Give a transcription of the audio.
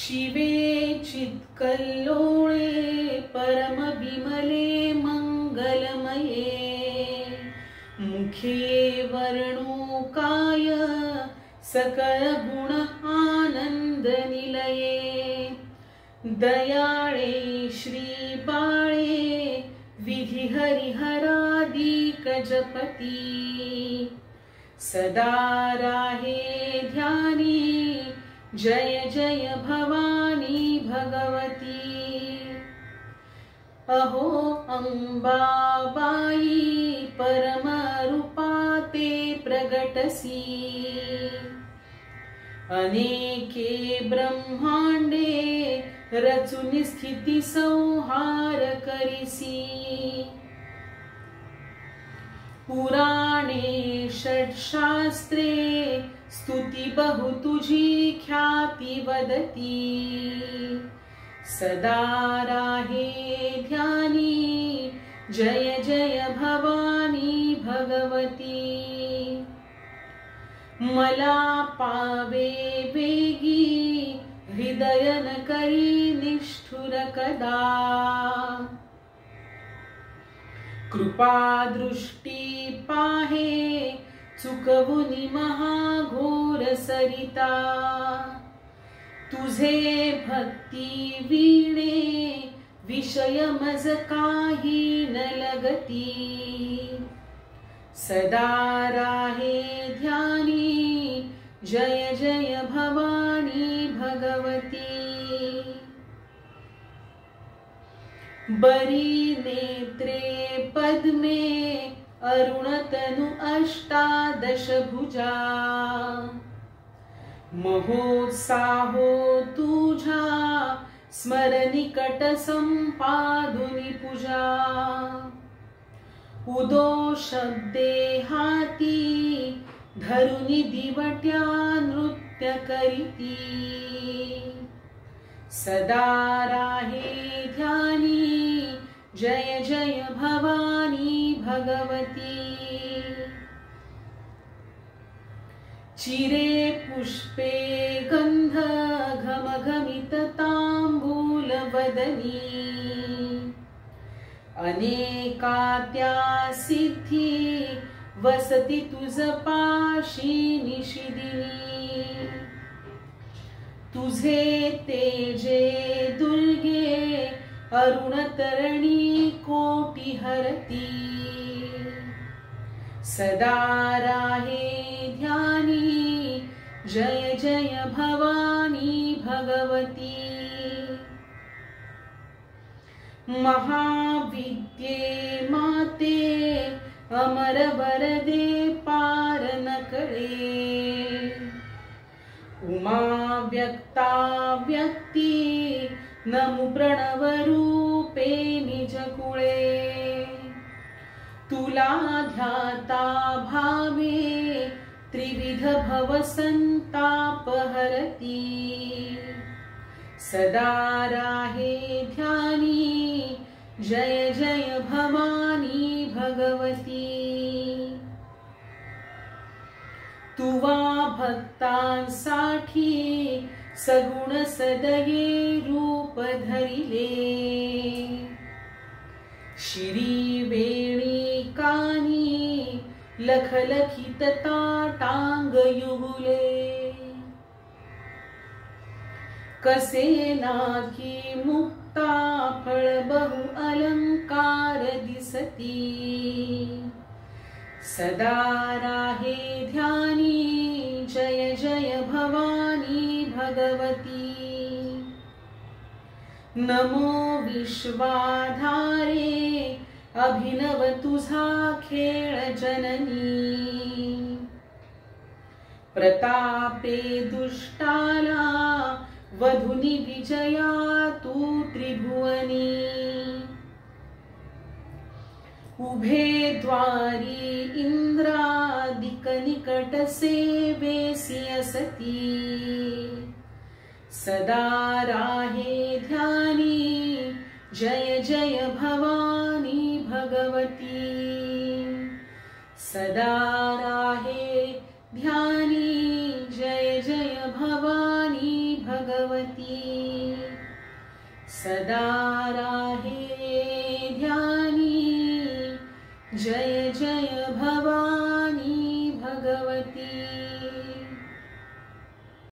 शिवे चित्कल्लोळे परम विमले मंगलमये मुखे वर्णोकाय सकल गुण आनंद निलये दयाळे श्री बाळे विधि हरिहरादिक जपती सदा राहे ध्यानी जय जय भवानी भगवती अहो अंबाबाई परम रूपाते प्रगटसी अनेके ब्रह्मांडे रचून स्थिती संहार करिसी पुराणे षट्शास्त्रे स्तुती बहु तुझी ख्याती वदती सदा राहे ध्यानी जय जय भवानी भगवती मला पावे वेगी हृदय न करी निष्ठुर कदा कृपा दृष्टी पाहे चुकवुनी महाघोर सरिता तुझे भक्ती वीणे विषय मज काही न लगती सदा राहे ध्यानी जय जय भवानी भगवती बरी नेत्रे पद्मे अरुणतनु अष्टादश भुजा महोत्साहो तुझा स्मरनिकट संपादुनी पूजा उदो शब्दे हाती धरुनी दिवट्या नृत्य करीती सदा राहे ध्यानी जय जय भवानी भगवती चिरे पुष्पे गंध घमघमित तांबूल वदनी अनेका त्या सिद्धी वसती तुझ पाशी निशिदिनी तुझे तेजे दुर्गे अरुण तरणी कोटी हरती सदा राहे ध्यानी जय जय भवानी भगवती महाविद्ये माते अमर वरदे पार न कळे उमा व्यक्ता व्यक्ती नमु प्रणव रूपे निज कुळे तुला ध्याता भावे त्रिविध भव संताप हरती सदा राहे ध्यानी जय जय भवानी भगवती तुवा भक्तांसाठी सगुण सदये रूप धरिले श्री वेणी कानी लखलखित ताटांग युगुले कसे नाकी मुक्ता फळ बहु अलंकार दिसती सदा राहे ध्यानी जय जय भवानी भगवती नमो विश्वाधारे अभिनव तुझा खेळ जननी प्रतापे दुष्टाला वधुनी विजया तू त्रिभुवनी उभे द्वारी इंद्रादिक निकट सेवेसी असती सदा राहे ध्यानी जय जय भवानी भगवती सदा राहे ध्यानी जय जय भगवती सदा राहे ध्यानी जय